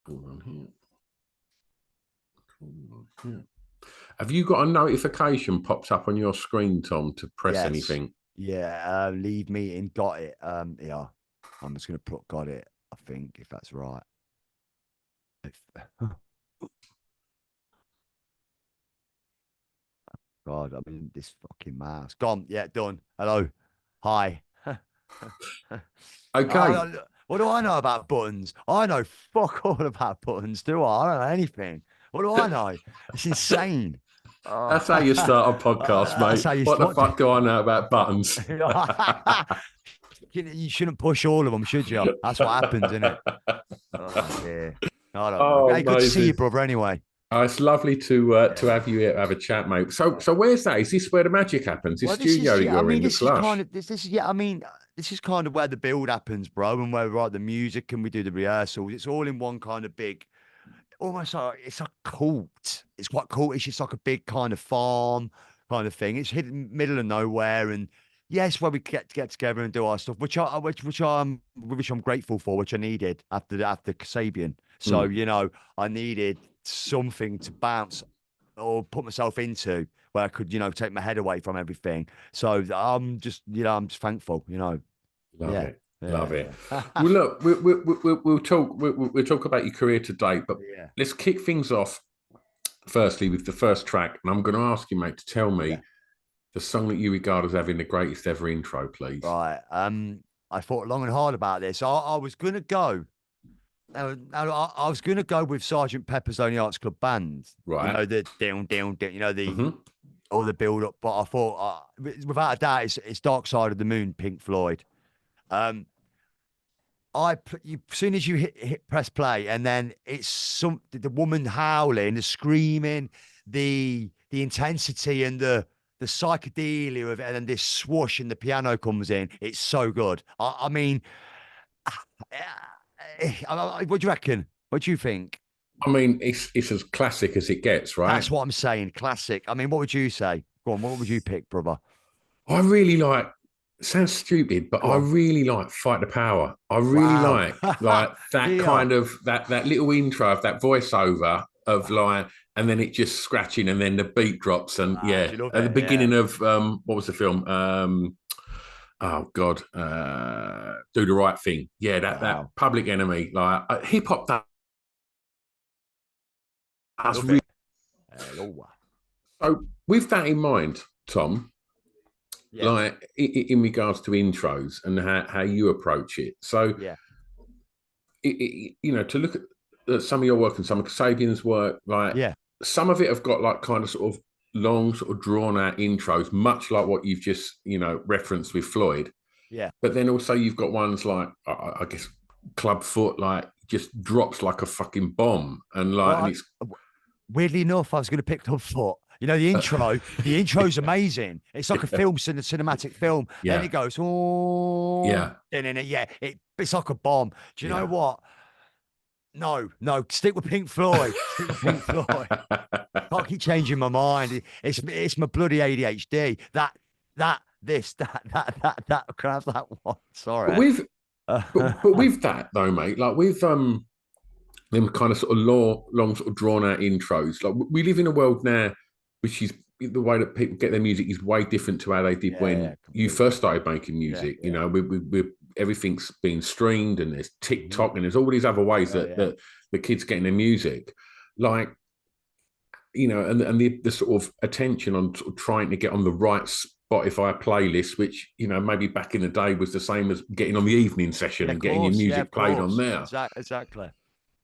Hold on here. Hold on here. Have you got a notification popped up on your screen, Tom, to press anything? Yeah, leave meeting, got it. Yeah, I'm just gonna put got it, I think, if that's right. God, I mean, this fucking mouse. Gone. Yeah, done. Hello. Hi. Okay. What do I know about buttons? I know fuck all about buttons, do I? I don't know anything. What do I know? It's insane. That's how you start a podcast, That's mate. how you What the fuck do I know about buttons? You shouldn't push all of them, should you? That's what happens, isn't it? Oh, dear. I don't know. Oh, Hey, good to see you, amazing. brother, anyway. Oh, it's lovely to have you here, have a chat, mate. So where's that? Is this where the magic happens? This Well, this studio is, that yeah, I you're mean, in, the this is slush. kind of, this is, yeah, I mean, this is kind of where the build happens, bro, and where we write the music and we do the rehearsals. It's all in one kind of big, almost like, it's a cult. It's quite cool. It's just like a big kind of farm kind of thing. It's hidden middle of nowhere. And yes, where we get together and do our stuff, which I'm grateful for, which I needed after Kasabian. So, Mm. I needed something to bounce or put myself into where I could, take my head away from everything. So I'm just thankful, Love Yeah. it. Yeah. Love it. Yeah. Well, look, we'll talk about your career to date, but Yeah. let's kick things off firstly with the first track. And I'm going to ask you, mate, to tell me Yeah. the song that you regard as having the greatest ever intro, please. Right. I thought long and hard about this. I was gonna go. I was gonna go with Sergeant Pepper's Lonely Hearts Club Band. Right. The down, down, down. Mm-hmm. All the build up. But I thought, without a doubt, it's Dark Side of the Moon, Pink Floyd. Um, as soon as you hit press play, and then it's the woman howling, the screaming, the intensity and the psychedelia of it, and then this swoosh and the piano comes in. It's so good. I mean, what do you reckon? What do you think? I mean, it's as classic as it gets, right? That's what I'm saying. Classic. I mean, what would you say? Go on. What would you pick, brother? I really like. Sounds stupid, but Go I on. really like Fight the Power. I really Wow. like that Yeah. kind of that little intro of that voiceover of like, and then it just scratching, and then the beat drops, and Wow. yeah, Do you love at the it? Yeah. beginning of what was the film? Oh God, Do the Right Thing. Yeah, that Wow. Public Enemy, like hip hop. That's Love really it. Hello. so. With that in mind, Tom, Yeah. like in regards to intros and how you approach it. So, Yeah. to look at some of your work and some of Kasabian's work, like Yeah. some of it have got like kind of sort of long, sort of drawn out intros, much like what you've just, referenced with Floyd. Yeah. But then also you've got ones like, I guess, Clubfoot, like just drops like a fucking bomb. And like, and Well, it's, weirdly enough, I was going to pick up Foot. The intro's amazing. It's like a film, cinematic film. Then yeah, it goes, oh, yeah. and then it's like a bomb. Do you know what? No, stick with Pink Floyd. Stick with Pink Floyd. Can't keep changing my mind. It's my bloody ADHD. Can I have that one? But Sorry. with, but with that though, mate, like with, them kind of sort of long sort of drawn out intros. Like we live in a world now, which is the way that people get their music is way different to how they did when you Completely. first started making music. Yeah. We everything's being streamed, and there's TikTok, and there's all these other ways that the kids getting their music, like and the sort of attention on sort of trying to get on the right Spotify playlist, which maybe back in the day was the same as getting on the evening session and getting your music played on there. Exactly.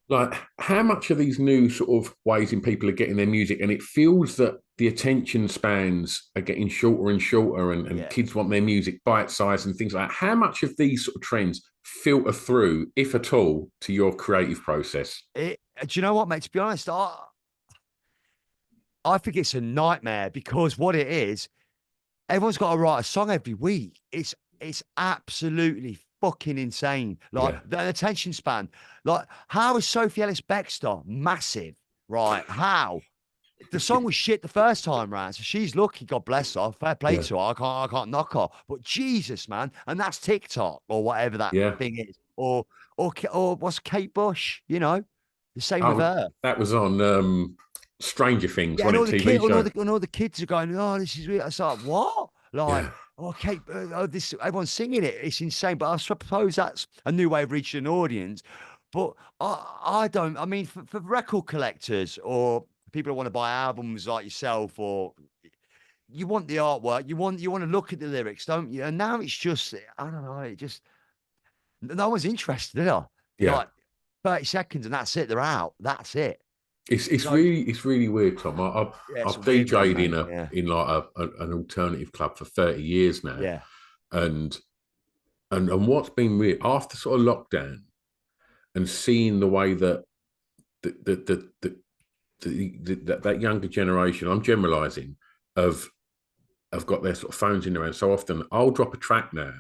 Like, how much of these new sort of ways in people are getting their music, and it feels that the attention spans are getting shorter and shorter, and kids want their music bite-sized and things like that. How much of these sort of trends filter through, if at all, to your creative process? Do you know what, mate? To be honest, I think it's a nightmare because what it is, everyone's got to write a song every week. It's absolutely fucking insane. Like the attention span. Like, how is Sophie Ellis Bextor massive? Right? How? The song was shit the first time round, so she's lucky. God bless her. Fair play to her. I can't knock her. But Jesus, man, and that's TikTok or whatever that thing is, or what's Kate Bush? The same with her. That was on Stranger Things, Yeah, and wasn't all it? the TV kid, show. and all the kids are going, "Oh, this is weird." I was like, "What?" Like, Yeah. okay, oh, this everyone's singing it. It's insane. But I suppose that's a new way of reaching an audience. But I don't. I mean, for record collectors or people who want to buy albums like yourself, or you want the artwork, you want to look at the lyrics, don't you? And now it's just, I don't know, it just no one's interested, is there? Yeah. Like 30 seconds and that's it. They're out. That's it. So It's really weird, Tom. yeah, it's a I've weird one, DJ'd mate. Yeah, in like an alternative club for 30 years now, yeah. and and what's been weird after sort of lockdown and seeing the way that that younger generation, I'm generalising, have got their sort of phones in their hand so often. I'll drop a track now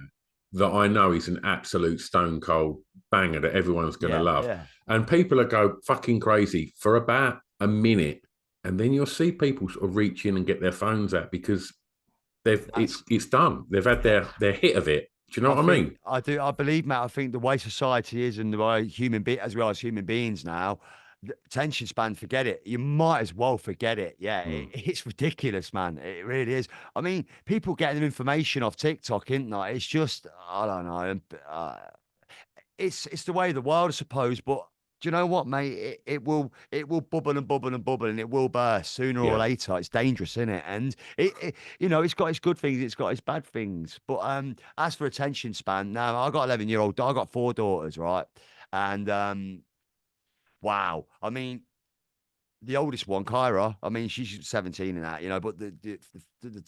that I know is an absolute stone cold banger that everyone's going to Yeah, love, yeah. and people will go fucking crazy for about a minute, and then you'll see people sort of reach in and get their phones out because That's it's done. They've had their hit of it. Do you know I what I think mean? I do. I believe, Matt. I think the way society is and the way as well as human beings now, the attention span. Forget it. You might as well forget it. Yeah, Mm. it's ridiculous, man. It really is. I mean, people getting their information off TikTok, isn't it? It's just I don't know. It's the way of the world, I suppose. But do you know what, mate? It will bubble and bubble and bubble, and it will burst sooner or Yeah. later. It's dangerous, isn't it? And it's got its good things, it's got its bad things. But as for attention span, now I got 11-year-old. I got 4 daughters, right? And wow, I mean. The oldest one, Kyra, I mean, she's 17 and that, but the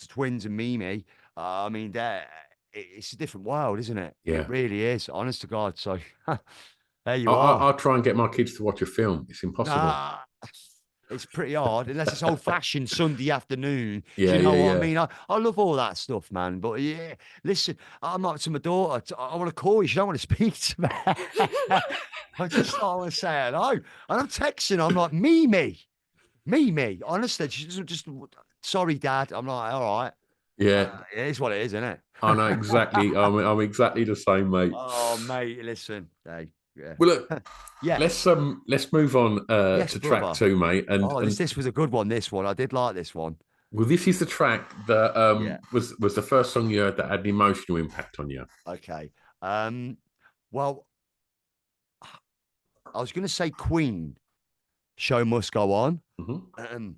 twins and Mimi, I mean, it's a different world, isn't it? It Yeah. really is, honest to God. So there you are. I'll try and get my kids to watch a film. It's impossible. Nah, it's pretty hard unless it's old fashioned Sunday afternoon. Do Yeah, you know yeah, what I yeah. mean? I love all that stuff, man. But yeah, listen, I'm like to my daughter, I want to call you. She don't want to speak to me. I want to say hello. And I'm texting, I'm like, Mimi. Honestly, she's just sorry, Dad. I'm like, all right. Yeah, It is what it is, isn't it? I know exactly. I'm exactly the same, mate. Oh, mate, listen. Hey, yeah. Well, look, Yeah. let's move on Yes, to track brother. two, mate. Oh, this was a good one. This one. I did like this one. Well, this is the track that Yeah. was the first song you heard that had an emotional impact on you. Okay. Well, I was gonna say Queen, Show Must Go On. Mm-hmm.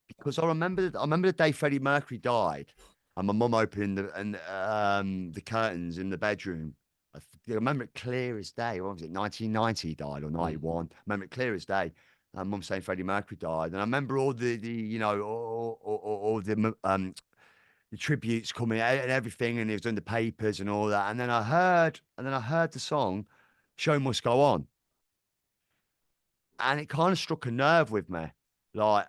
Because I remember the day Freddie Mercury died, and my mum opening the curtains in the bedroom. I remember it clear as day. What was it? 1990 he died or 91. I remember it clear as day. And mum saying Freddie Mercury died, and I remember all the tributes coming out and everything, and it was in the papers and all that. And then I heard the song "Show Must Go On," and it kind of struck a nerve with me. Like,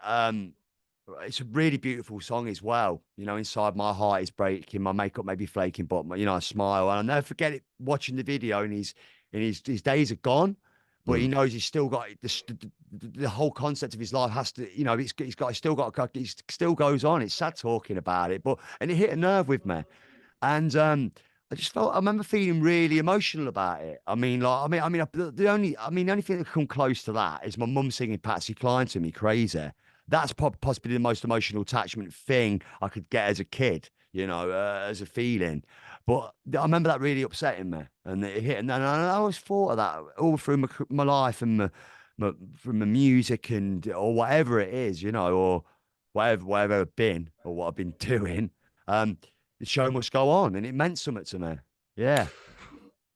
it's a really beautiful song as well. Inside my heart is breaking, my makeup may be flaking, but I smile. And I'll never forget it watching the video, and his days are gone, but he knows he's still got the whole concept of his life has to, he still goes on. It's sad talking about it, and it hit a nerve with me. And I remember feeling really emotional about it. The only thing that come close to that is my mum singing Patsy Cline to me, Crazy. That's possibly the most emotional attachment thing I could get as a kid, as a feeling. But I remember that really upsetting me, and it hit. And I always thought of that all through my life and from the music or whatever it is, or whatever I've been or what I've been doing. The show must go on, and it meant something to me. Yeah,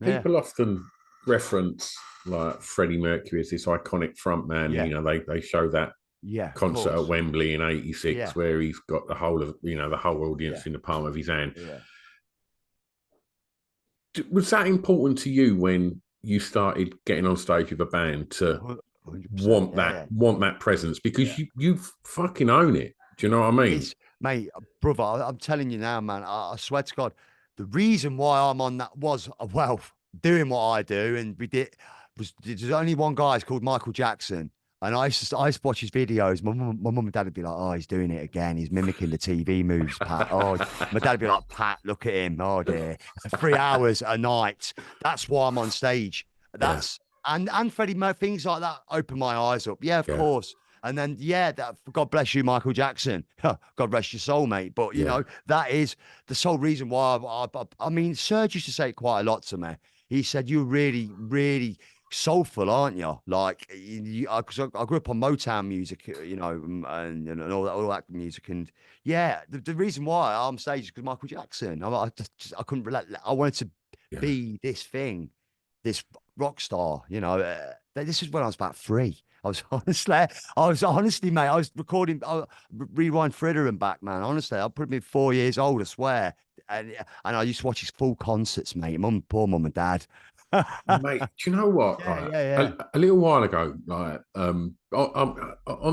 yeah, People often reference like Freddie Mercury as this iconic frontman. yeah, They show that yeah. Of concert at course. Wembley in '86 Yeah, where he's got the whole of the whole yeah, audience in the palm of his hand. yeah. Was that important to you when you started getting on stage with a band to 100%. Yeah, want that presence? Because yeah. you fucking own it. Do you know what I mean? It's mate, brother. I'm telling you now, man. I swear to God, the reason why I'm on that was doing what I do, and there's only one guy. It's called Michael Jackson, and I used to watch his videos. My mum and dad would be like, "Oh, he's doing it again. He's mimicking the TV moves, Pat." Oh, my dad would be like, "Pat, look at him. Oh dear, 3 hours a night. That's why I'm on stage. Yeah. and Freddie Mercury, things like that opened my eyes up. Yeah, of course. And then, God bless you, Michael Jackson. God rest your soul, mate. But, you know, that is the sole reason why I mean, Serge used to say it quite a lot to me. He said, you're really, really soulful, aren't you? Like, because I grew up on Motown music, you know, and all that music. And yeah, the reason why I'm on stage is because Michael Jackson. I couldn't relate. I wanted to be this thing, this rock star, you know. This is when I was about 3. I was honestly, mate, I was recording, Rewind Further and back, man. Honestly, I put me 4 years old, I swear. And I used to watch his full concerts, mate. Poor mum and dad. Mate, do you know what? A little while ago, on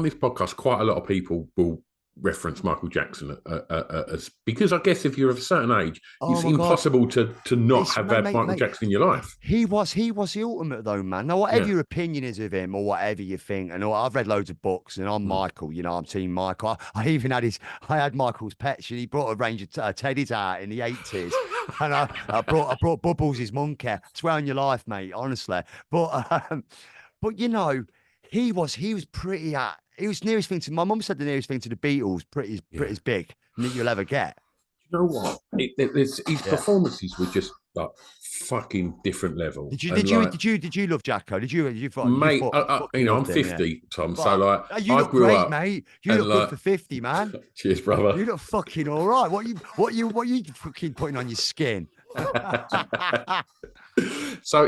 this podcast, quite a lot of people will reference Michael Jackson as, because I guess if you're of a certain age, it's impossible to not have had Michael Jackson in your life. He was the ultimate, though, man. Now, whatever your opinion is of him or whatever you think, and I've read loads of books, and I'm Michael. You know, I'm Team Michael. I even had Michael's pets, and he brought a range of teddies out in the 80s, and I brought Bubbles, his monkey. I swear on your life, mate, honestly. But you know, he was pretty he was nearest thing to, my mum said, the nearest thing to the Beatles, pretty big that you'll ever get. You know what? His performances were just like fucking different level. Did you love Jacko? Did you mate? I'm 50, Tom. So like, you look great, mate. You look good for 50, man. Cheers, brother. You look fucking all right. What you fucking putting on your skin? So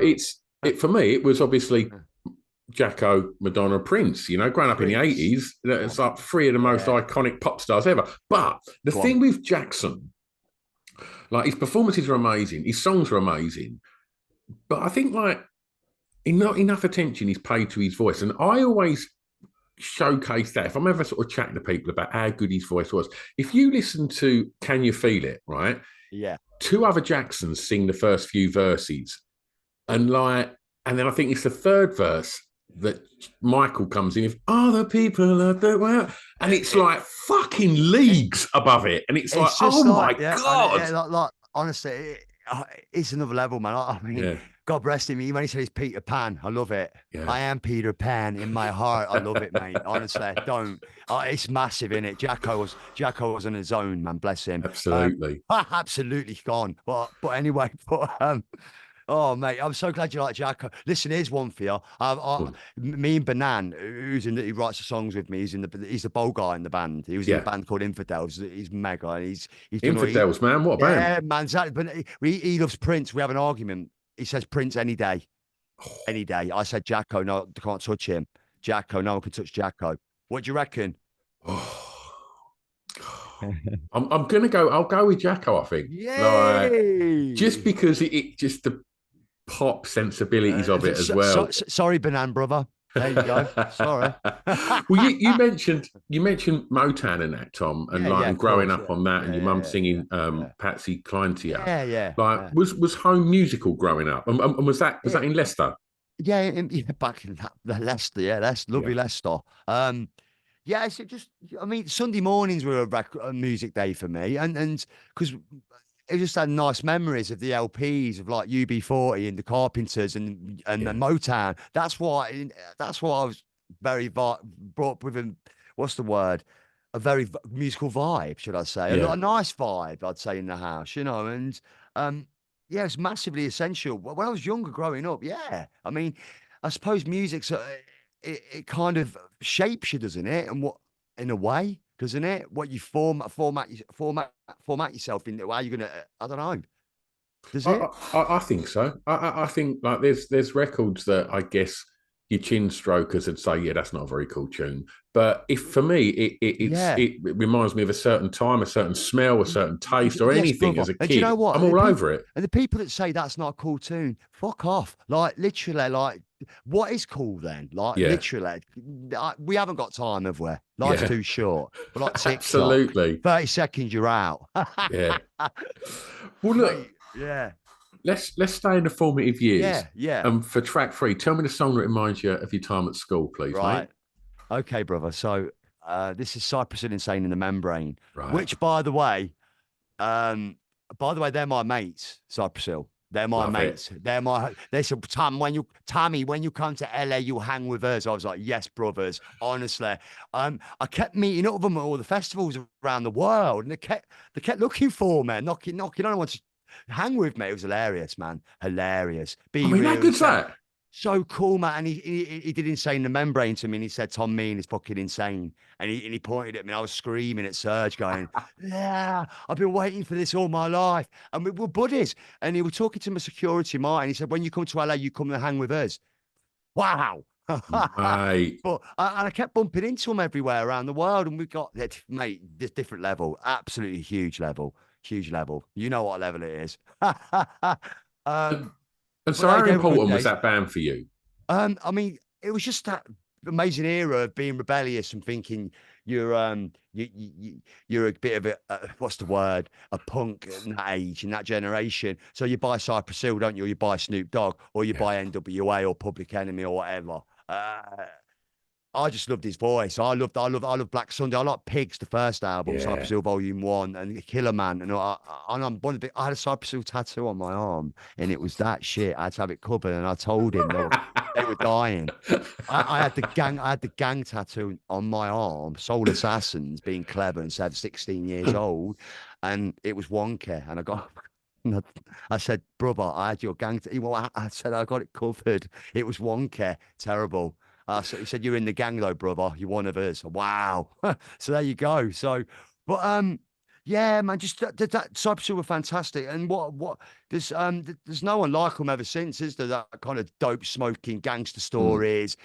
for me, it was obviously Jacko, Madonna, Prince, you know, growing up in the 80s, it's like 3 of the most iconic pop stars ever. But the thing with Jackson, like, his performances are amazing, his songs are amazing, but I think like not enough attention is paid to his voice. And I always showcase that if I'm ever sort of chatting to people about how good his voice was. If you listen to Can You Feel It, right? Yeah. 2 other Jacksons sing the first few verses. And then I think it's the 3rd verse that Michael comes in with, other people are the world, and it's like fucking leagues above it, and it's like, oh my god! Like, honestly, it's another level, man. I mean, God rest him. When he said he's Peter Pan, I love it. Yeah. I am Peter Pan in my heart. I love it, mate. Honestly, it's massive, isn't it? Jacko was on his own, man. Bless him. Absolutely, absolutely gone. But anyway, oh, mate, I'm so glad you like Jacko. Listen, here's one for you. Me and Banan, he writes the songs with me. He's the bowl guy in the band. He was in a band called Infidels. He's mega. He's Infidels, man. What a band? Yeah, man. Exactly. But he loves Prince. We have an argument. He says Prince any day. Any day. I said Jacko, no, I can't touch him. Jacko, no one can touch Jacko. What do you reckon? I'm gonna go. I'll go with Jacko. I think. Yay! Just because it just the pop sensibilities of it as well. Sorry, Banan brother. There you go. Sorry. Well, you mentioned Motown and that, Tom, and and growing up on that, and your mum singing Patsy Cline to you. Was home musical growing up, and was that in Leicester? Yeah, back in Leicester. Yeah, that's lovely Leicester. It's just, I mean, Sunday mornings were a music day for me, and because it just had nice memories of the LPs of like UB40 and the Carpenters and the Motown. That's why I was very brought up with what's the word? A very musical vibe, should I say? A nice vibe, I'd say, in the house, you know. And it's massively essential. When I was younger, growing up, I mean, I suppose music's it kind of shapes you, doesn't it? And what, in a way, doesn't it? What you format yourself into, how you're gonna, I don't know. Does it? I think so. I think like there's records that I guess your chin strokers would say, yeah, that's not a very cool tune. But if for me, it reminds me of a certain time, a certain smell, a certain taste, or anything brother. as a kid. And do you know what? I'm all over it. And the people that say that's not a cool tune, fuck off. Like, literally, like, what is cool then? Like, literally, we haven't got time, have we? Life's too short. We're like TikTok. Absolutely. 30 seconds, you're out. Yeah. Well, look. Yeah. Let's stay in the formative years. Yeah. For track 3, tell me the song that reminds you of your time at school, please, mate. Okay, brother. So this is Cypress Hill, Insane in the Membrane, right. Which, by the way, they're my mates, Cypress Hill. They're my Love mates. it. They said, Tommy, when you come to LA, you hang with us. I was like, yes, brothers. Honestly. I kept meeting up with them at all the festivals around the world, and they kept looking for me, knocking. I don't want to hang with me. It was hilarious, man. Hilarious. I Be mean, how real. good's that? So cool, man. And he did Insane the Membrane to me, and he said, Tom Meighan is fucking insane. And he pointed at me, and I was screaming at Serge, going, yeah, I've been waiting for this all my life. And we were buddies. And he was talking to my security, Martin. He said, when you come to LA, you come and hang with us. Wow. Mate. But I kept bumping into him everywhere around the world, and we got it, mate, this different level, absolutely huge level, huge level. You know what level it is. And But so how they were good important was days. that band for you? I mean, it was just that amazing era of being rebellious and thinking you're a bit of a what's the word, a punk in that age, in that generation. So you buy Cypress Hill, don't you? Or you buy Snoop Dogg, or you Yeah. buy NWA or Public Enemy or whatever. I just loved his voice. I loved Black Sunday. I like Pigs, the first album, Yeah. Cypress Hill Volume One, and Killer Man. And I'm one of the, I had a Cypress Hill tattoo on my arm, and it was that shit. I had to have it covered, and I told him they were dying. I had the gang tattoo on my arm, Soul Assassins, being clever and said 16 years old, and it was wonky. And I got, and I said, brother, I had your gang. I said I got it covered. It was wonky, terrible. So he said, "You're in the gang, though, brother. You're one of us." Wow. So there you go. So, but yeah, man, just that Cypress Hill were fantastic. And what there's no one like them ever since, is there? That kind of dope smoking gangster Mm. stories,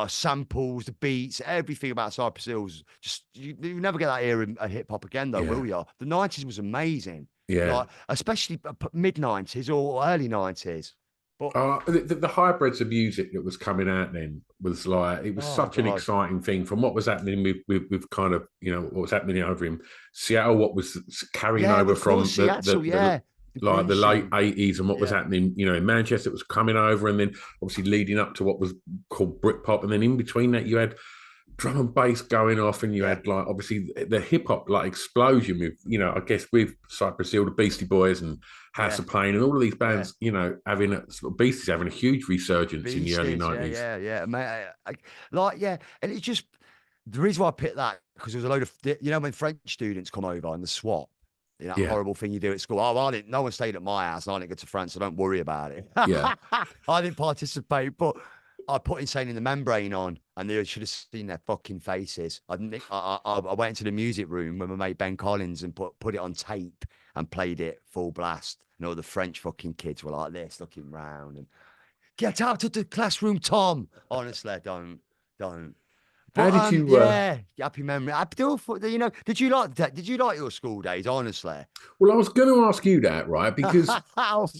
samples, the beats, everything about Cypress Hill's just you never get that era in hip hop again, though, Yeah. will you? The '90s was amazing, Yeah. like especially mid '90s or early '90s. But The hybrids of music that was coming out then was like, it was oh such an god, exciting thing from what was happening with kind of, what was happening over in Seattle, what was carrying yeah, over of course, from Seattle, yeah, the like the grunge late scene, 80s, and what was yeah. happening, in Manchester. It was coming over, and then obviously leading up to what was called Britpop. And then in between that, you had drum and bass going off, and you Yeah, had like obviously the hip hop like explosion with I guess with Cypress Hill, the Beastie Boys, and House yeah, of Pain, and all of these yeah. bands, having Beasties having a huge resurgence in the early Beasties, yeah, 90s. yeah, yeah, mate. Like, yeah, and it's just the reason why I picked that because there was a load of when French students come over and the swap, that Yeah, horrible thing you do at school. Oh, well, I didn't. No one stayed at my house, and I didn't go to France, so don't worry about it. yeah. I didn't participate, but I put Insane in the Membrane on, and they should have seen their fucking faces. I went into the music room with my mate Ben Collins and put it on tape and played it full blast. And all the French fucking kids were like this, looking round and get out of the classroom, Tom. Honestly, don't. How But did you? yeah, happy memory. I do, did you like that? Did you like your school days? Honestly, Well, I was going to ask you that, right? Because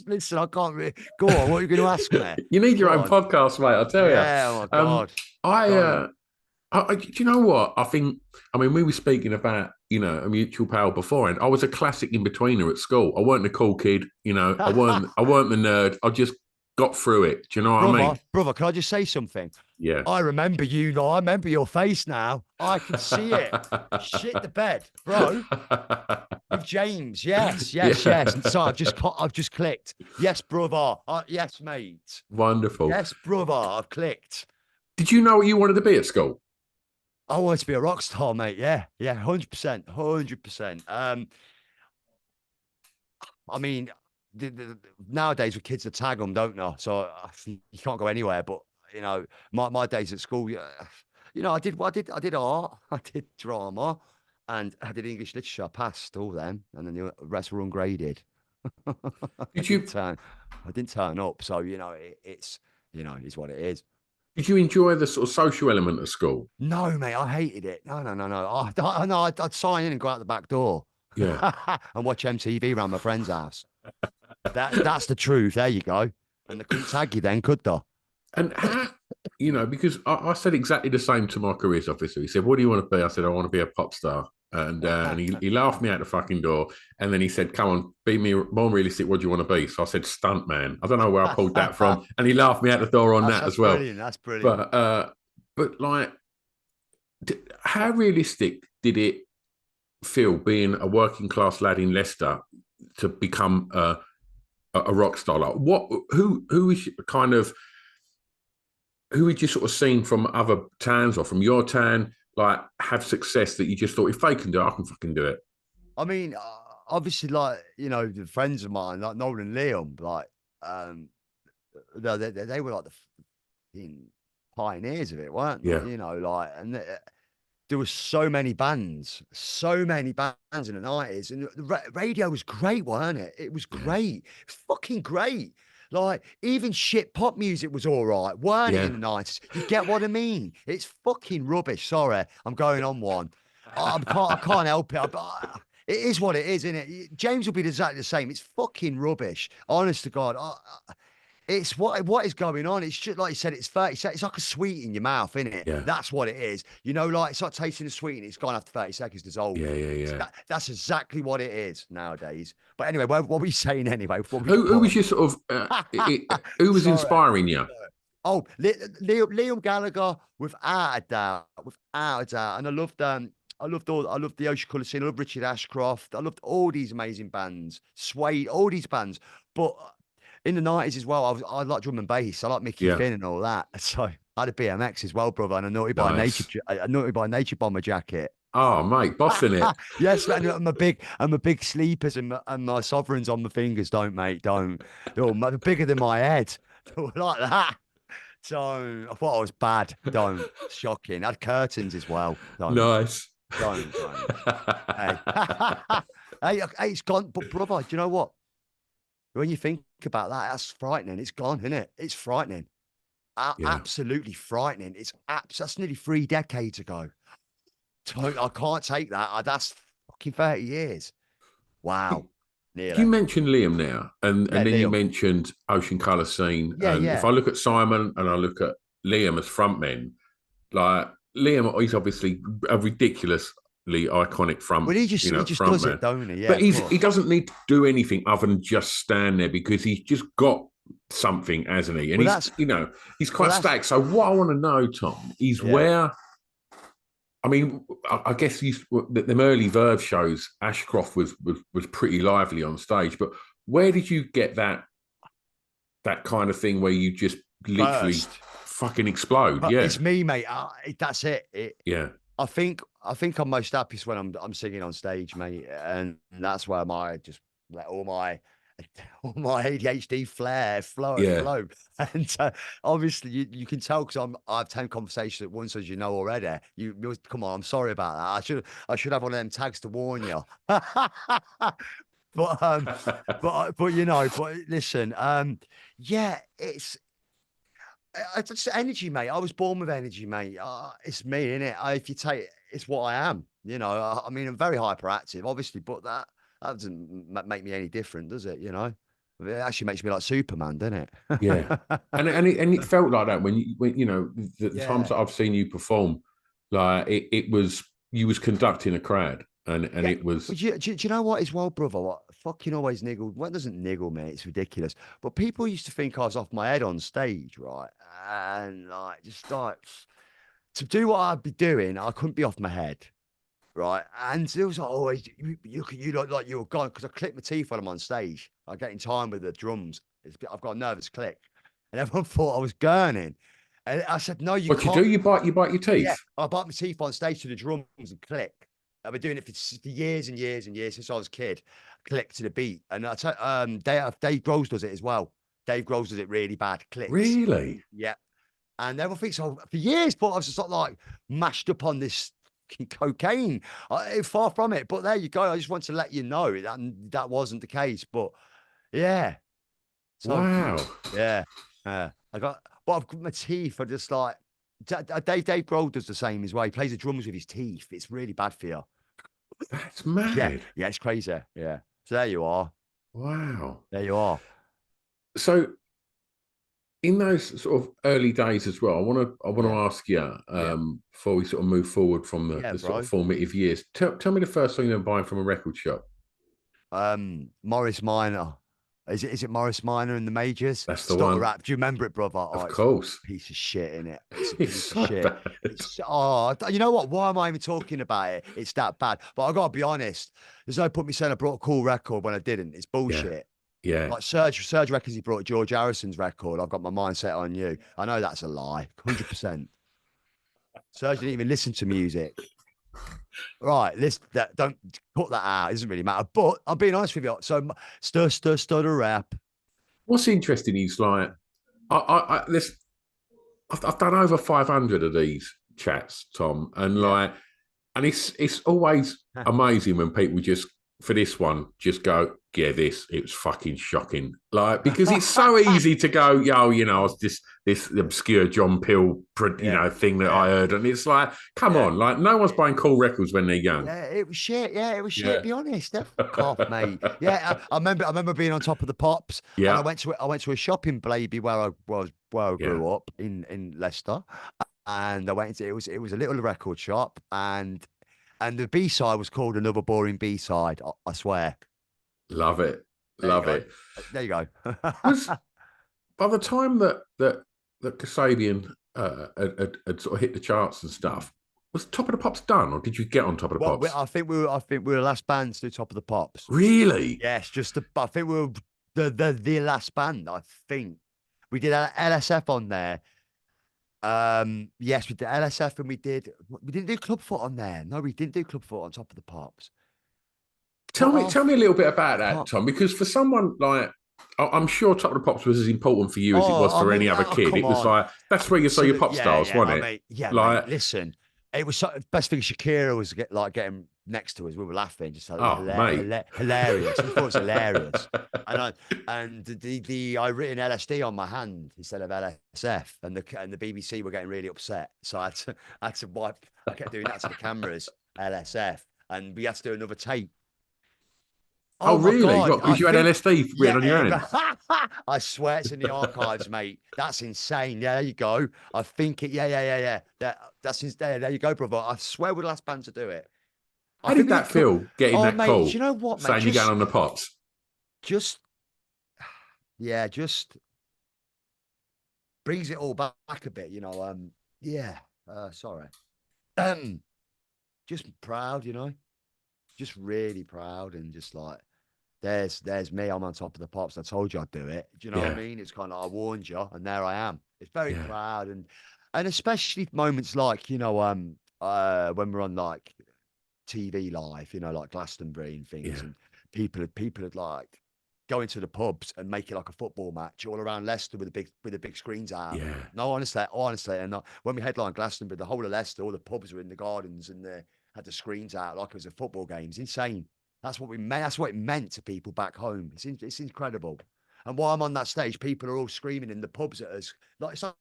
listen, I can't really go on. What are you going to ask me? you need your Go own on. podcast, mate. I'll tell you. Yeah, oh my Um, God. I, Go on then. do you know what? I mean, we were speaking about, a mutual pal beforehand. I was a classic in betweener at school. I weren't the cool kid, I weren't the nerd. I just got through it. Do you know what I mean? Brother, can I just say something? Yeah. I remember you now. I remember your face now. I can see it. Shit the bed, bro. With James, yes, yes, yes. And Yeah. so I've just clicked. Yes, brother. Yes, mate. Wonderful. Yes, brother. I've clicked. Did you know what you wanted to be at school? I wanted to be a rock star, mate. Yeah, yeah, 100%, 100%. I mean, nowadays with kids, they tag them, don't they? So you can't go anywhere. But my days at school, yeah, I did art, I did drama, and I did English literature. I passed all them, and then the rest were ungraded. I Did didn't you turn, I didn't turn up. So it's what it is. did you enjoy the sort of social element of school? No, mate, I hated it. No, no, no, no. No, I'd sign in and go out the back door Yeah. and watch MTV around my friend's house. That's the truth. There you go. And they couldn't tag you then, could they? And how, because I said exactly the same to my careers officer. He said, "What do you want to be?" I said, "I want to be a pop star." And he laughed me out the fucking door. And then he said, "Come on, be more realistic. What do you want to be?" So I said, "Stunt man." I don't know where I pulled that from. And he laughed me out the door on that That's as well. brilliant. That's brilliant. But like, how realistic did it feel being a working class lad in Leicester to become a rock star? Like what? Who is kind of who had you sort of seen from other towns or from your town like have success that you just thought if they can do it, I can fucking do it? I mean, obviously, like, you know, the friends of mine, like Noel and Liam, like, um, they were like the pioneers of it, weren't Yeah, they? You know, like, and there was so many bands in the 90s, and the radio was great, weren't it? It was yeah, great. It was fucking great. Like, even shit pop music was all right, weren't it, yeah. in the 90s? You get what I mean? It's fucking rubbish. Sorry, I'm going on one. I can't help it. It is what it is, isn't it? James will be exactly the same. It's fucking rubbish. Honest to God. It's what is going on. It's just like you said, it's 30 seconds. It's like a sweet in your mouth, isn't it? Yeah, That's what it is. You know, like it's like tasting a sweet and it's gone after 30 seconds, dissolved. yeah, yeah, So yeah. that's exactly what it is nowadays. But anyway, what were you saying anyway? Who was your sort of who was Sorry. inspiring you? Oh, Liam Gallagher, without a doubt, without a doubt. And I loved the Ocean Colour Scene. I loved Richard Ashcroft. I loved all these amazing bands, Suede, all these bands. But in the 90s as well, I like drum and bass. I like Mickey Yeah, Finn and all that. So I had a BMX as well, brother, and nice. A Naughty by Nature bomber jacket. Oh, mate, bossing it. Yes, man, I'm a big sleepers, and my sovereigns on my fingers. Don't, mate, don't. They're bigger than my head. They were like that. So I thought I was bad. Don't. Shocking. I had curtains as well. Don't. Nice. Don't. Hey. Hey, it's gone. But brother, do you know what? When you think about that, that's frightening. It's gone, isn't it? It's frightening. Yeah. Absolutely frightening. That's nearly 3 decades ago. I can't take that. That's fucking 30 years. Wow. You Nearly. mentioned Liam now, Yeah, and then you Liam. mentioned Ocean Colour Scene. Yeah, And if yeah. I look at Simon and I look at Liam as frontmen, like Liam, he's obviously a ridiculously iconic Well, he just does it, frontman. don't he? Yeah, But of he course. doesn't need to do anything other than just stand there because he's just got something, hasn't he? And Well, that's he's well, quite that's stacked. So what I want to know, Tom, is yeah. where I mean, I guess them early Verve shows, Ashcroft was pretty lively on stage. But where did you get that kind of thing where you just literally Burst. fucking explode? But Yeah, it's me, mate. That's it. yeah, I think I'm most happiest when I'm singing on stage, mate, and that's where my just let all my all my ADHD yeah. flow. And obviously, you can tell because I've 10 conversations at once, as you know already. Come on, I'm sorry about that. I should have one of them tags to warn you. But but you know, but listen, yeah, it's just energy, mate. I was born with energy, mate. It's me, innit? If you take it's what I am. You know, I mean, I'm very hyperactive, obviously, but that doesn't make me any different, does it? You know, it actually makes me like Superman, doesn't Yeah, it? and it felt like that when you know the times Yeah, that I've seen you perform, like it was you was conducting a crowd, and yeah. it was But do you know what as well, brother? What fucking always niggled. Well, it doesn't niggle me. It's ridiculous. But people used to think I was off my head on stage, right? And like, just like to do what I'd be doing, I couldn't be off my head. Right. And it was like, always, you look like you were gone because I click my teeth when I'm on stage. I get in time with the drums. I've got a nervous click. And everyone thought I was gurning. And I said, no, you what you can't. do. You bite your Yeah. teeth. I bite my teeth on stage to the drums and click. I've been doing it for years and years and years since I was a kid. Click to the beat. And Dave Grohl does it as well. Dave Grohl does it really bad. Clicks. Really? Yeah. And everyone thinks, oh, for years, but I was just sort of like mashed up on this cocaine. Far from it. But there you go. I just want to let you know that wasn't the case. But yeah. So Wow. yeah. But I've got my teeth are just like, Dave Grohl does the same as well. He plays the drums with his teeth. It's really bad for you. That's Yeah. mad. Yeah. It's crazy. Yeah. So there you are. Wow. There you are. So in those sort of early days as well, I want to Yeah. ask you Yeah. before we sort of move forward from Yeah, the sort of bro. formative years. Tell me the first thing you're buying from a record shop. Morris Minor. Is it Morris Minor in the majors? That's the Stutter one. rap. Do you remember it, brother? Oh, Of it's a course. piece of shit in it. It's a It's piece of so shit. bad. You know what? Why am I even talking about it? It's that bad. But I gotta be honest. There's no point me saying I brought a cool record when I didn't. It's Yeah. bullshit. Yeah. Like Serge reckons he brought George Harrison's record. I've got my mind set on you. I know that's a lie, 100%. Serge didn't even listen to music. Right, don't cut that out. It doesn't really matter. But I'm being honest with you. So stutter rap. What's interesting is like I've done over 500 of these chats, Tom, and like, and it's always amazing when people just for this one just go, yeah, it was fucking shocking, like because it's so easy to go, yo, you know, it's this obscure John Peel, thing that I heard, and it's like, come on, like no one's buying cool records when they're young. Yeah, it was shit. Yeah, it was shit. Be honest, fuck off, mate. Yeah, I remember being on Top of the Pops, and Yeah, I went to a shopping baby where I yeah, grew up in Leicester, and I went into it was a little record shop, and the B-side was called Another Boring B-side. I swear. love it, There you love go. it. There you go. Was by the time that Kasabian had sort of hit the charts and stuff, was Top of the Pops done, or did you get on Top of the Well, Pops? I think we were the last band to do Top of the Pops. Really? Yes, I think we were the last band. I think we did LSF on there. Yes, we did LSF, and we didn't do Clubfoot on there. No, we didn't do Clubfoot on Top of the Pops. Tell me a little bit about that, Can't, Tom, because for someone like I'm sure Top of the Pops was as important for you as it was I for any mean, other kid. come It was on. like that's where you saw your pop stars, wasn't it? Mate. Like, Listen, it was best thing. Shakira was getting next to us. We were laughing, just oh, mate. hilarious. We thought it was hilarious. And I written LSD on my hand instead of LSF, and the BBC were getting really upset. So I had to wipe. I kept doing that to the cameras, LSF, and we had to do another tape. Oh, Oh my really? God. Because you had LSD written on your hand. I swear it's in the archives, mate. That's insane. Yeah, there you go. I think it. Yeah. There you go, brother. I swear we're the last band to do it. I How think did we that did. Club. feel, getting Oh, that mate. Do call, you know what, mate? saying you're going on the Pops? Just, just brings it all back a bit, you know. Yeah. Sorry. Just proud, you know. Just really proud, and just like. There's me. I'm on Top of the Pops. I told you I'd do it. Do you know what I mean? It's kind of I warned you, and there I am. It's very proud, and especially moments like when we're on like TV live, you know, like Glastonbury and things, and people had like going to the pubs and make it like a football match all around Leicester with the big screens out. Yeah. No, honestly, and when we headlined Glastonbury, the whole of Leicester, all the pubs were in the gardens, and they had the screens out like it was a football game. It's insane. That's what we meant. That's what it meant to people back home. It's incredible. And while I'm on that stage, people are all screaming in the pubs at us. Like it's like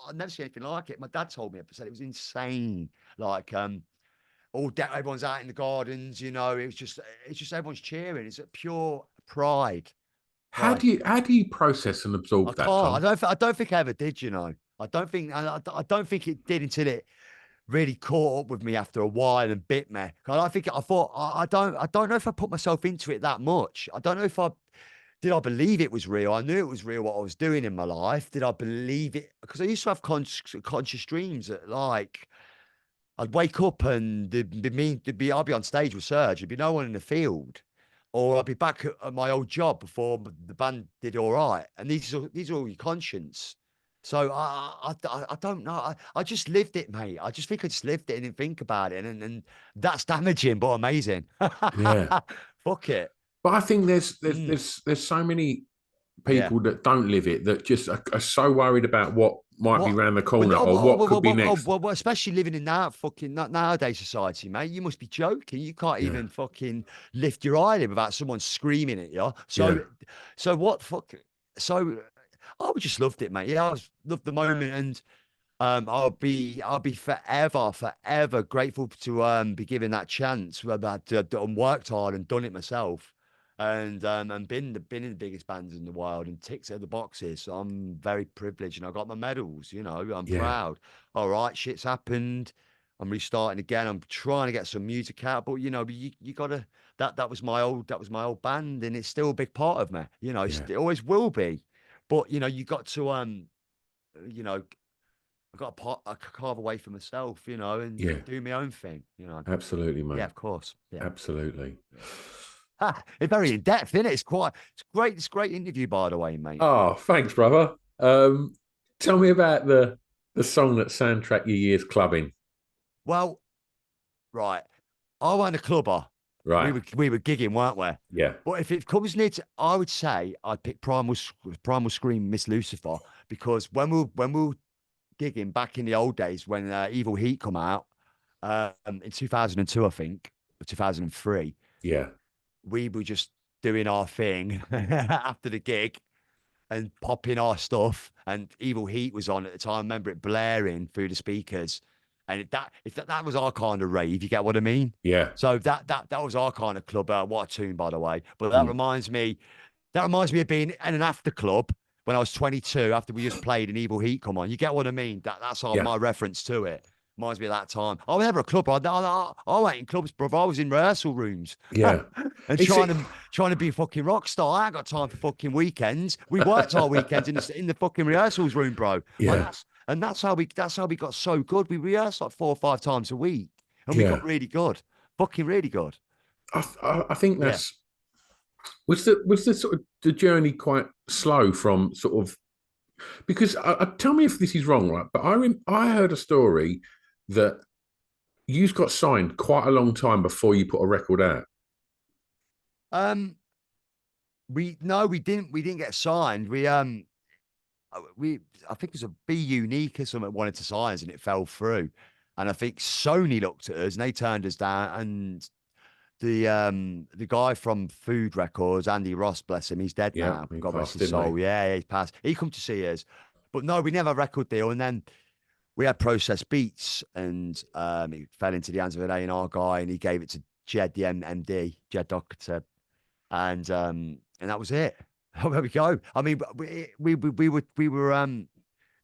I've never seen anything like it. My dad told me, said it was insane. Like everyone's out in the gardens. You know, it's just everyone's cheering. It's a pure pride. How do you process and absorb I that, can't. Tom? I don't think I ever did. You know, I don't think. I don't think it did until it really caught up with me after a while and bit me. I thought I don't know if I put myself into it that much. I don't know if I believe it was real. I knew it was real what I was doing in my life. Did I believe it? Because I used to have conscious dreams that like I'd wake up and I'd be on stage with Serge. There'd be no one in the field, or I'd be back at my old job before the band did all right. And these are all your conscience. So I don't know. I just lived it, mate. I just think I just lived it and didn't think about it, and that's damaging but amazing. Yeah. Fuck it. But I think there's so many Yeah. people that don't live it that just are so worried about what might be What? around the corner or what could be next. Especially living in that fucking nowadays society, mate. You must be joking. You can't Yeah. even fucking lift your eyelid without someone screaming at you. Yeah. So what? Fuck. So I just loved it, mate. Yeah, loved the moment, and I'll be forever grateful to be given that chance. Where I've done worked hard and done it myself, and been in the biggest bands in the world and ticked the boxes. So I'm very privileged, and I got my medals. You know, I'm Yeah. proud. All right, shit's happened. I'm restarting again. I'm trying to get some music out, but you know, you gotta. That was my old band, and it's still a big part of me. You know, Yeah. it always will be. But you know, you got to you know, I've got to carve away for myself, you know, and Yeah. do my own thing, you know. Absolutely, Yeah, mate. of course. Yeah. Absolutely. Yeah. It's very in depth, isn't it? It's great. It's a great interview, by the way, mate. Oh, thanks, brother. Tell me about the song that soundtrack your years clubbing. Well, right. I went a clubber. Right. We were gigging, weren't we? Yeah. But if it comes near to, I would say I'd pick Primal Scream, Miss Lucifer, because when we were gigging back in the old days when Evil Heat come out in 2002, I think, or 2003, Yeah. we were just doing our thing after the gig and popping our stuff. And Evil Heat was on at the time. I remember it blaring through the speakers, and that was our kind of rave. You get what I mean? Yeah. So that was our kind of club. What a tune, by the way. But that Mm. reminds me. That reminds me of being in an after club when I was 22. After we just played an Evil Heat come on. You get what I mean? That's Yeah. my reference to it. Reminds me of that time. I was never a club. I went in clubs, bro. I was in rehearsal rooms. Yeah. And trying to be a fucking rock star. I ain't got time for fucking weekends. We worked our weekends in the fucking rehearsals room, bro. Yeah. And that's how we got so good. We rehearsed like 4 or 5 times a week, and we Yeah. got really good, fucking really good. I think that's was the sort of the journey quite slow from sort of because tell me if this is wrong, right? But I heard a story that you got signed quite a long time before you put a record out. We didn't get signed. I think it was a Be Unique or something wanted to sign us and it fell through. And I think Sony looked at us and they turned us down. And the guy from Food Records, Andy Ross, bless him, he's dead Yeah, now. he God rest passed, his didn't soul. Yeah, he's passed. He come to see us. But no, we never had a record deal. And then we had Process Beats and it fell into the hands of an A&R guy and he gave it to Jed, the MD, Jed Doctor. And that was it. There we go. I mean, we were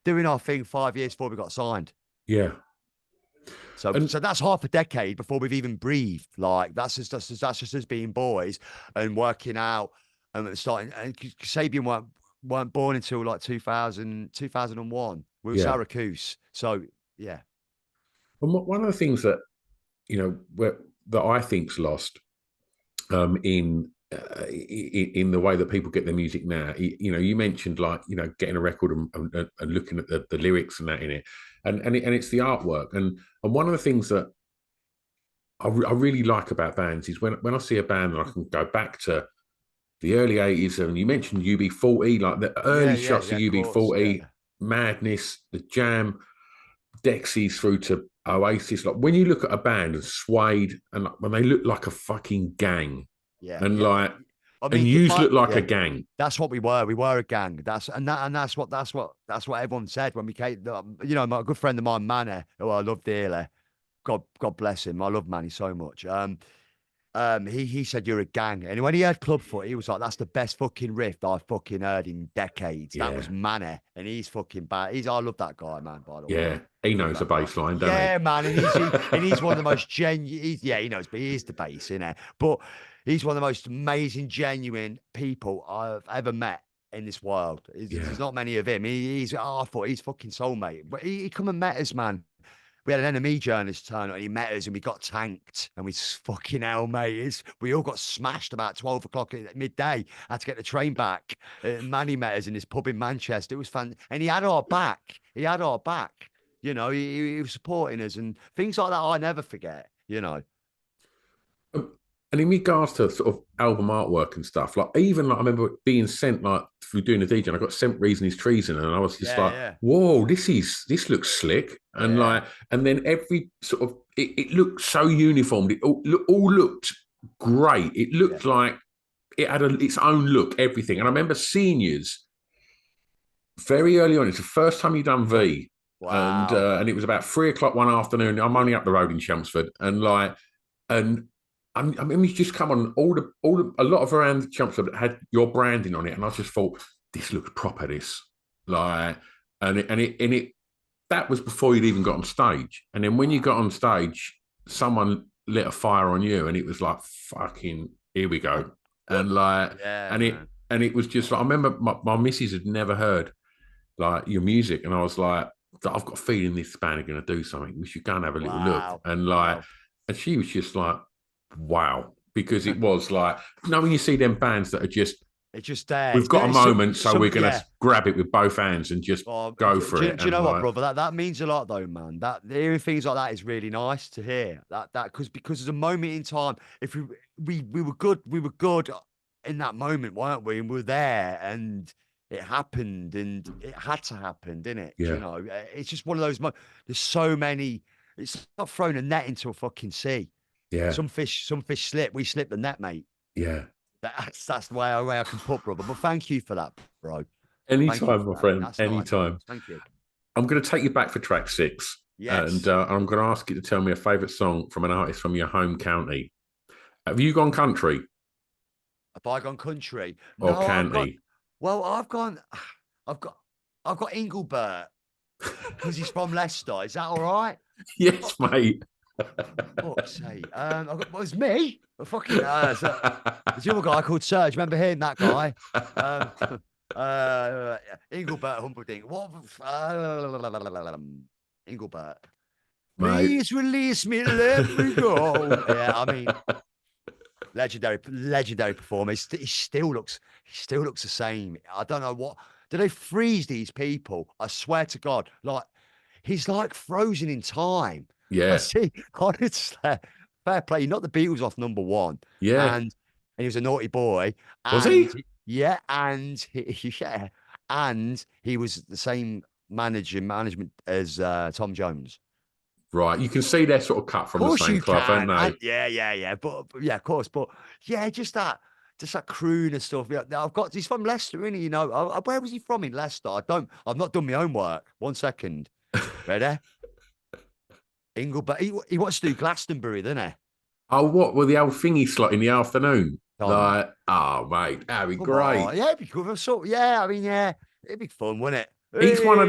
doing our thing 5 years before we got signed. Yeah. So that's half a decade before we've even breathed. Like that's just us being boys and working out and starting. And Sabian weren't born until like 2001. We were Syracuse. So yeah. And one of the things that that I think's lost in the way that people get their music now. You mentioned like getting a record and looking at the lyrics and that in it, and it's the artwork. And one of the things that I really like about bands is when I see a band and I can go back to the early 80s, and you mentioned UB40, like the early shots of UB40, Madness, the Jam, Dexys through to Oasis. Like when you look at a band and Suede, and when they look like a fucking gang. And like, I mean, and you look like a gang. That's what we were. We were a gang. That's what everyone said when we came. My good friend of mine, Manny, who I love dearly. God bless him. I love Manny so much. He said you're a gang, and when he heard Clubfoot, he was like, "That's the best fucking riff I fucking heard in decades." That was Manny, and he's fucking bad. I love that guy, man. By the way, yeah, he knows the bass line, doesn't he? Yeah, man, and he's one of the most genuine. Yeah, he knows, but he is the bass, But he's one of the most amazing, genuine people I've ever met in this world. There's not many of him. I thought he's fucking soulmate, but he come and met us, man. We had an enemy journalist turn up and he met us and we got tanked and we fucking hell, mate. We all got smashed about 12 o'clock at midday. Had to get the train back. Manny met us in this pub in Manchester. It was fun. And he had our back. He was supporting us and things like that I never forget. And in regards to sort of album artwork and stuff, like even like I remember being sent like through doing the DJ, and I got sent Reason is Treason, and I was just whoa, this looks slick, and and then every sort of it looked so uniformed, it all looked great. It looked like it had its own look, everything. And I remember seniors very early on. It's the first time you done V. Wow. And it was about 3 o'clock one afternoon. I'm only up the road in Chelmsford, and I mean, we just come on a lot of around Chelmsford had your branding on it, and I just thought this looks proper. This like, and it that was before you'd even got on stage. And then when you got on stage, someone lit a fire on you, and it was like fucking here we go, and like, and it was just like I remember my missus had never heard like your music, and I was like, I've got a feeling this band are going to do something. We should go and have a little look, and like, and she was just like. Wow. because it was like, when you see them bands that are just, it's just there. we've got a moment, so we're going yeah. to grab it with both hands and just go for it. Do you know what, brother? That means a lot, though, man. That hearing things like that is really nice to hear. Because there's a moment in time. If we were good in that moment, weren't we? And we were there, and it happened, and it had to happen, didn't it? Yeah. You know, it's just one of those. There's so many. It's not throwing a net into a fucking sea. Yeah. Some fish slip. We slipped the net, mate. Yeah. That's the way I can put, brother. But thank you for that, bro. Anytime, my friend. That's Anytime. Nice. Thank you. I'm going to take you back for track 6. Yes. And I'm going to ask you to tell me a favourite song from an artist from your home county. Have you gone country? Have I gone country? Or no, county? I've got Engelbert because he's from Leicester. Is that all right? Yes, mate. Fuck's sake. It was me. Fucking there's the other guy called Serge. Remember him? That guy. Engelbert Humperdinck. What? Engelbert. Mate. Please release me. Let me go. Yeah, I mean, legendary performance. He still looks the same. I don't know what. Do they freeze these people? I swear to God, like he's like frozen in time. Yeah. I see. Honestly, fair play. He knocked the Beatles off number 1. Yeah. And he was a naughty boy. Was he? Yeah, and he was the same management as Tom Jones. Right. You can see they're sort of cut from the same cloth, aren't they? Yeah. But yeah, of course. But yeah, just that croon and stuff. Yeah, he's from Leicester, isn't he? You know, where was he from in Leicester? I've not done my own work. 1 second. Ready? Engelbert. He wants to do Glastonbury, doesn't he? Oh, what? Well, the old thingy slot in the afternoon. Like, mate, that'd be great. On. Yeah, it'd be cool. Yeah, I mean, yeah, it'd be fun, wouldn't it? He's one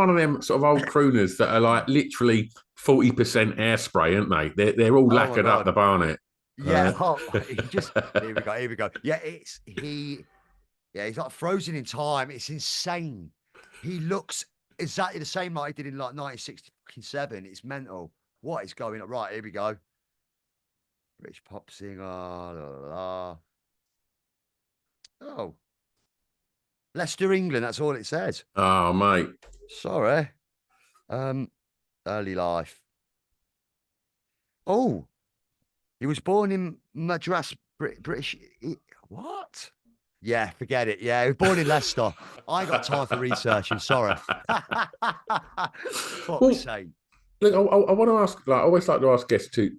of them sort of old crooners that are like literally 40% airspray, aren't they? They're all lacquered up the barnet. Yeah. Here we go. Yeah, he's like frozen in time. It's insane. He looks exactly the same like he did in like 1967. It's mental. What is going on? Right, here we go. British pop singer. La, la, la. Oh. Leicester, England. That's all it says. Oh, mate. Sorry. Early life. Oh. He was born in Madras, British. What? Yeah, forget it. Yeah, he was born in Leicester. I ain't got time for researching. Sorry. Fuck's sake. Look, I want to ask. Like, I always like to ask guests two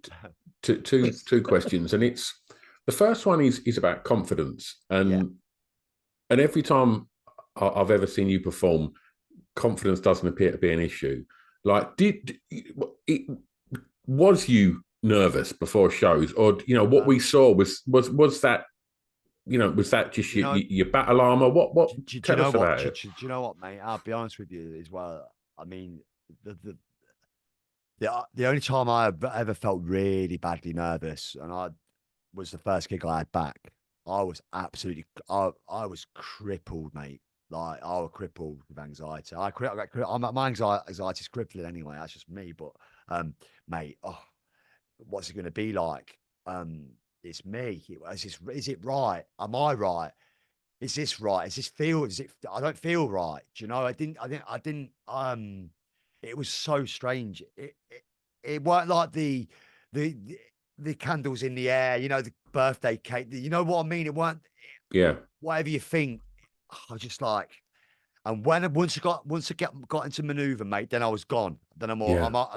questions, and it's the first one is about confidence, and every time I've ever seen you perform, confidence doesn't appear to be an issue. Like, was you nervous before shows, or what we saw was that was that just your battle armor? What? Tell us about it. Do you know what, mate? I'll be honest with you as well. I mean, the only time I ever felt really badly nervous, and I was the first gig I had back. I was absolutely, I was crippled, mate. Like I was crippled with anxiety. My anxiety's crippling anyway. That's just me. But mate, what's it going to be like? It's me. Is it right? Am I right? Is this right? Is this feel? Is it? I don't feel right. Do you know? I didn't. It was so strange. It weren't like the candles in the air. You know, the birthday cake. You know what I mean? It weren't. Yeah. Whatever you think, I was just like. And once I got into maneuver, mate, then I was gone. Then I'm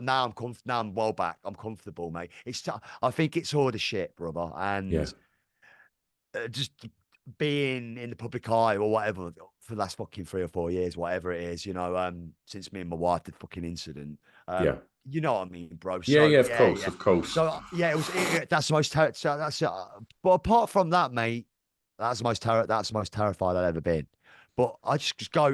now I'm well back. I'm comfortable, mate. I think it's all the shit, brother. And just being in the public eye or whatever for the last fucking 3 or 4 years, whatever it is, since me and my wife did fucking incident. You know what I mean, bro? So, of course. So that's the most but apart from that, mate, that's the most terrified I've ever been. But I just go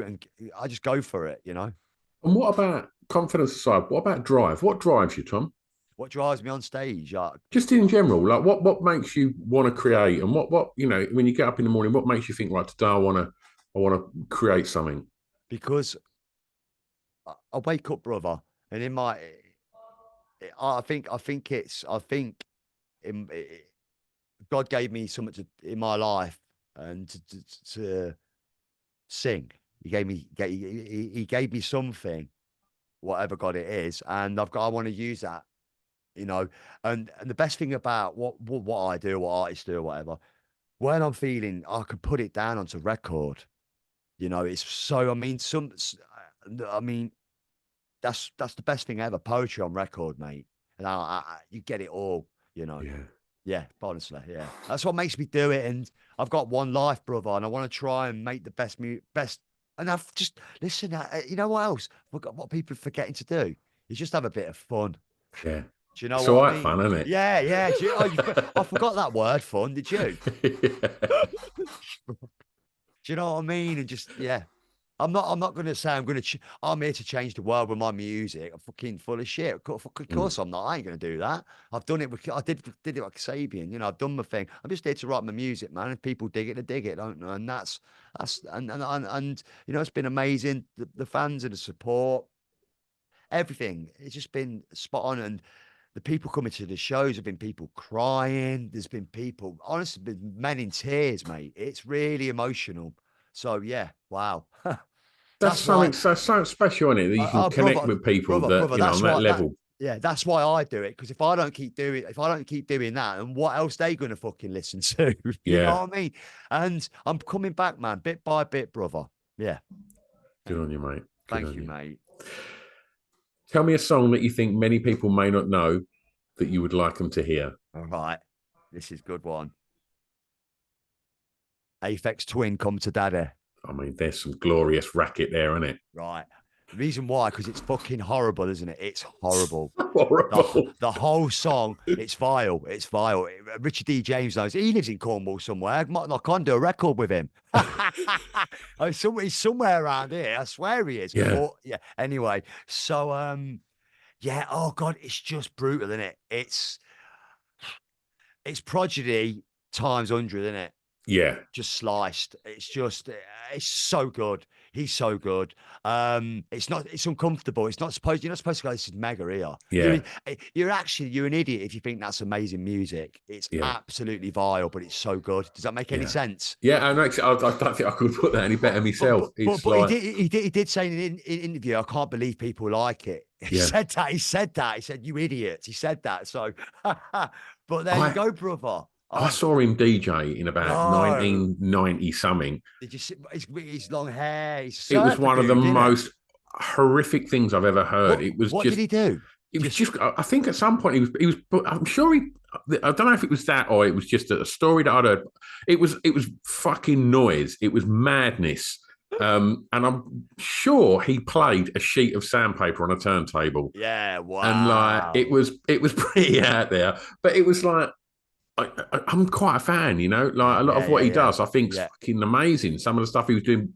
for it, And what about confidence aside? What about drive? What drives you, Tom? What drives me on stage? Just in general, like what makes you want to create, and what when you get up in the morning, what makes you think, right, today I want to create something? Because I wake up, brother, and in I think God gave me something in my life and to sing. He gave me he gave me something, whatever God it is, and I want to use that, you know. And the best thing about what I do, what artists do, or whatever, when I'm feeling, I can put it down onto record. You know, it's so. I mean, that's the best thing ever. Poetry on record, mate. And you get it all. You know. Yeah. Yeah, honestly, yeah. That's what makes me do it. And I've got one life, brother, and I want to try and make the best. And I've just listen. You know what else? Forgot what people are forgetting to do is just have a bit of fun. Yeah. Do you know It's what all I right mean? fun, isn't it? Yeah, yeah. I forgot that word, fun. Did you? Do you know what I mean? And just yeah, I'm not going to say I'm here to change the world with my music. I'm fucking full of shit. Of course I'm not. I ain't going to do that. I've done it. I did it like Sabian. You know, I've done my thing. I'm just here to write my music, man. If people dig it, they dig it, don't they? And that's and you know, it's been amazing. The fans and the support, everything. It's just been spot on. And the people coming to the shows have been people crying. There's been people, honestly, been men in tears, mate. It's really emotional. So yeah, wow. That's That's why, something special in it that you can connect brother, with people that, brother. you know, That's on that why level. yeah, that's why I do it. Because if I don't keep doing that, and what else they gonna fucking listen to? You know Yeah. what I mean? And I'm coming back, man, bit by bit, brother. Yeah. Good on you, mate. Good Thank on you, you. mate. Tell me a song that you think many people may not know that you would like them to hear. All right, this is a good one. Aphex Twin, Come to Daddy. I mean, there's some glorious racket there, isn't it? Right. The reason why, because it's fucking horrible, isn't it? It's horrible. Horrible. The whole song, it's vile. It's vile. Richard D. James knows. He lives in Cornwall somewhere. I might knock on, do a record with him. He's somewhere around here. I swear he is. Yeah. But yeah. Anyway, so yeah. Oh God, it's just brutal, isn't it? It's Prodigy times 100, isn't it? Yeah. Just sliced. It's so good. He's so good. It's uncomfortable. You're not supposed to go, this is mega here. Yeah. You're an idiot if you think that's amazing music. It's Yeah. absolutely vile, but it's so good. Does that make any sense? Yeah, and actually, I don't think I could put that any better myself. But he did say in an interview, I can't believe people like it. He said that. He said, you idiots. He said that. So, but there you go, brother. I saw him DJ in about 1990 something. Did you see his long hair? It was one of the most horrific things I've ever heard. What did he do? It was just. I think at some point he was. I'm sure he. I don't know if it was that or it was just a story that I'd heard. It was fucking noise. It was madness. And I'm sure he played a sheet of sandpaper on a turntable. Yeah, wow. And like it was pretty out there, but it was like. I'm quite a fan, you know, like a lot of what he does, I think is fucking amazing. Some of the stuff he was doing,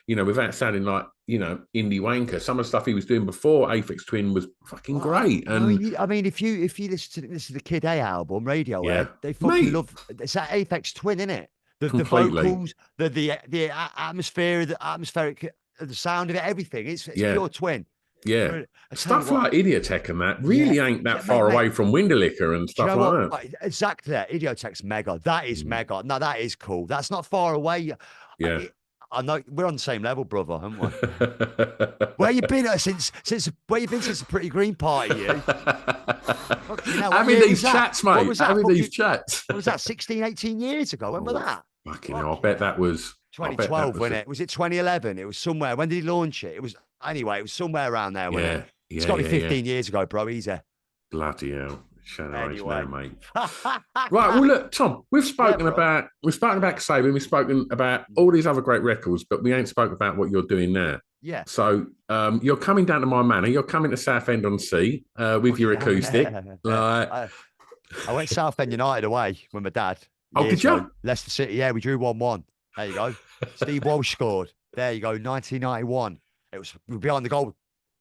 you know, without sounding like, you know, indie wanker, some of the stuff he was doing before Aphex Twin was fucking great. And I mean, if you listen to the Kid A album, Radiohead, they fucking love it's that Aphex Twin, isn't it? The vocals, the atmosphere, the atmospheric, the sound of it, everything. It's pure Twin. Yeah, stuff like Idiotech and that really ain't that far away from Winderlicker and stuff like that. Exactly, Idiotech's mega. That is mega. No, that is cool. That's not far away. Yeah, I know we're on the same level, brother, haven't we? Where you been since the Pretty Green Party? You? Having these chats, mate. Having these chats. What was that? 16, 18 years ago. When was that? Fucking hell, I bet that was 2012, wasn't it? Was it 2011? It was somewhere. When did he launch it? It was anyway. It was somewhere around there. Wasn't it? It's got to be 15 years ago, bro. Easy. Bloody hell. Anyway, mate. Right. Well, look, Tom. We've spoken about Kasabian. We've spoken about all these other great records, but we ain't spoken about what you're doing now. Yeah. So you're coming down to my manor. You're coming to Southend on Sea with your acoustic. I went Southend United away with my dad. Oh, did you? Leicester City. Yeah, we drew 1-1. There you go. Steve Walsh scored. There you go. 1991. It was behind the goal.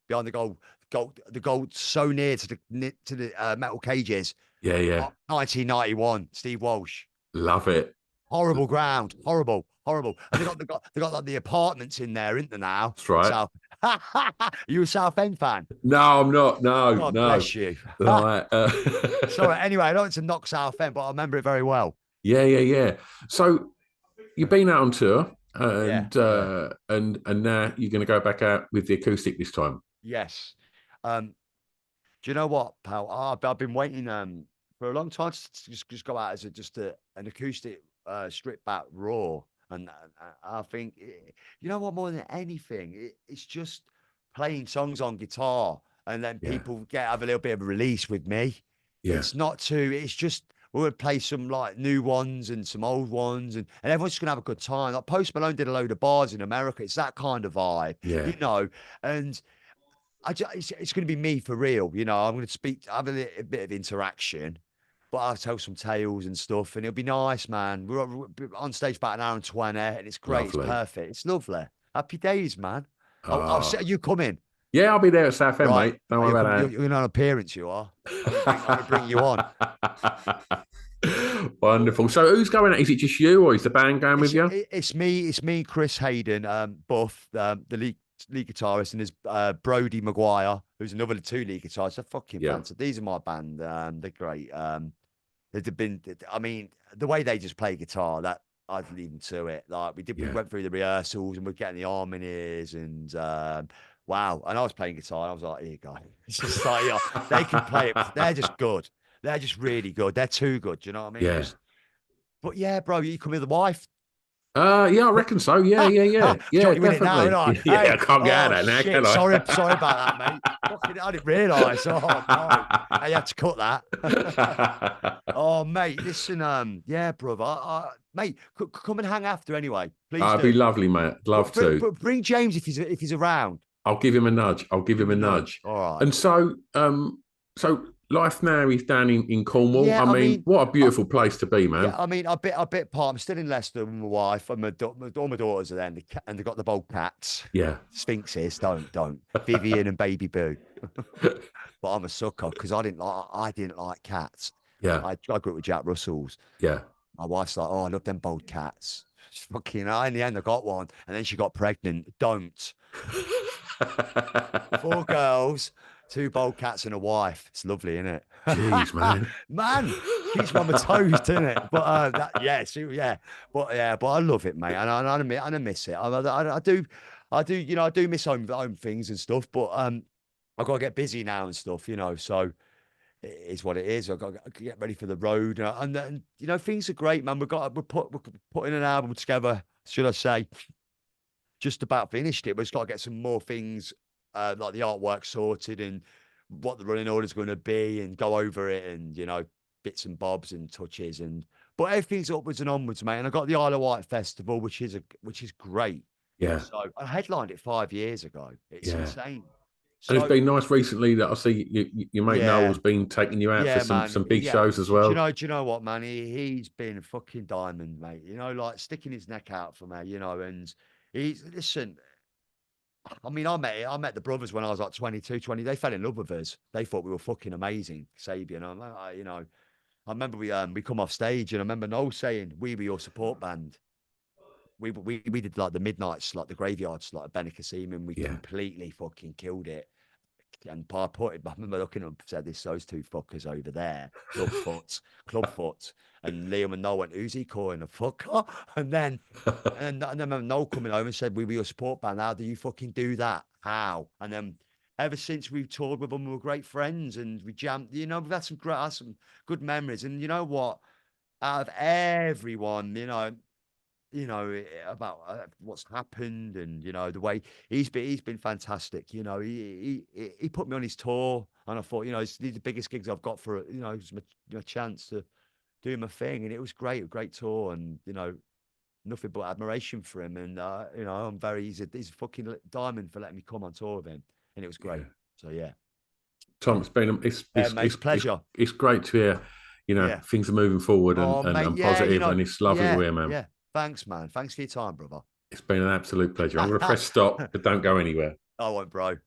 The goal so near to the metal cages. Yeah. 1991. Steve Walsh. Love it. Horrible ground. Horrible. And they got like the apartments in there, isn't there now? That's right. You a Southend fan? No, I'm not. No, God no. bless you. Right, Sorry. Anyway, I don't want to knock Southend, but I remember it very well. Yeah, yeah, yeah. So you've been out on tour, Yeah, and now you're going to go back out with the acoustic this time. yes. Um, do you know what, pal? I've been waiting for a long time to just go out as an acoustic stripped back raw, and I think you know what, more than anything, it's just playing songs on guitar, and then Yeah, people have a little bit of a release with me. yeah, It's not too. It's just we would play some like new ones and some old ones, and everyone's just gonna have a good time. Like Post Malone did a load of bars in America. It's that kind of vibe, yeah, you know, and. It's going to be me for real. You know, I'm going to speak, have a bit of interaction, but I'll tell some tales and stuff, and it'll be nice, man. We're on stage about an hour and 20, and it's great. It's lovely. perfect. It's lovely. Happy days, man. I'll Ah, say you come in, yeah, I'll be there at Southend, right? mate. Don't Oh, worry about you're on appearance, you are. I'm gonna bring you on. that. Wonderful. So who's going? Is it just you, or is the band going with you? It's me, Chris Hayden, Buff, the lead guitarist, and there's Brody Maguire, who's another two lead guitarists. They're fucking Yeah, fantastic. These are my band. They're great. They've been, I mean, the way they just play guitar, that I'd leave them to it. Like we yeah, went through the rehearsals and we're getting the harmonies and wow. And I was playing guitar and I was like, here you go. It's just like, yeah, they can play it. They're just good. They're just really good. They're too good. Do you know what I mean? yeah. Just, but yeah, bro, you come with the wife. Yeah, I reckon so. Yeah, Ha, yeah, ha, yeah, yeah, join you in it now, definitely. and Yeah, I hey, can't get out oh of that now, shit, can sorry about that, mate. Fucking, I didn't realise. Oh no, I had to cut that. I? Oh, mate, listen, yeah, brother, mate, come and hang after anyway. Please It'd be do. lovely, mate. Love to. Bring James if he's around. I'll give him a nudge. I'll give Give him him a a nudge. nudge. All right. And so life now is down in Cornwall. Yeah, I I mean, mean, what a I, beautiful place to be, yeah, man. I mean, a bit part. I'm still in Leicester with my wife and all my daughters are there, and, and they've got the bold cats, Yeah, sphinxes. Don't Vivian and Baby Boo. But I'm a sucker because I didn't like cats. yeah, I grew up with Jack Russells. yeah. My wife's like, oh, I love them bold cats. Fucking, in the end, I got one, and then she got pregnant. Don't. Four girls, two bold cats, and a wife. It's lovely, isn't it? Jeez, man. Man, keeps me on my toes, doesn't it? But yeah, but I love it, mate, and I miss it. I do, you know, I do miss home things and stuff, but I've got to get busy now and stuff, you know. So it is what it is. I've got to get ready for the road, and then you know things are great, man. We're putting an album together, should I say? Just about finished it. We've just got to get some more things like the artwork sorted and what the running order is going to be, and go over it, and you know bits and bobs and touches, and but everything's upwards and onwards, mate. And I got the Isle of Wight Festival, which is great. Yeah, So I headlined it 5 years ago. It's yeah. insane. And it's So been nice recently that I see your mate yeah. Noel's been taking you out for Yeah, man. some big Yeah. shows as well. Do you know what, man? He's been a fucking diamond, mate. You know, like sticking his neck out for me, you know, and he's listen, I mean, I met the brothers when I was like 22, 20. They fell in love with us. They thought we were fucking amazing, Sabian. I'm like, you know, I remember we come off stage and I remember Noel saying, we were your support band. We did like the midnights, like the graveyards, like Benica Seaman. We Yeah. completely fucking killed it. And I put it, I remember looking at them, said, "This those two fuckers over there, Clubfoot." And Liam and Noel went, "Who's he calling a fucker?" And then I remember Noel coming home and said, "We were your support band. How do you fucking do that? How?" And then ever since we've toured with them, we were great friends and we jammed. You know, we've had some good memories. And you know what? Out of everyone, about what's happened, and you know the way he's been fantastic. You know, he put me on his tour, and I thought, you know, these are the biggest gigs I've got for it's my chance to do my thing, and it was great, a great tour, and you know, nothing but admiration for him, and you know, he's a fucking diamond for letting me come on tour with him, and it was Yeah. great. So yeah, Tom, it's been mate, pleasure. it's great to hear. You know, Yeah. things are moving forward Oh mate, and yeah, you positive, know, and it's lovely to hear, man. yeah. Thanks, man. Thanks for your time, brother. It's been an absolute pleasure. I'm going to press stop, but don't go anywhere. I won't, bro.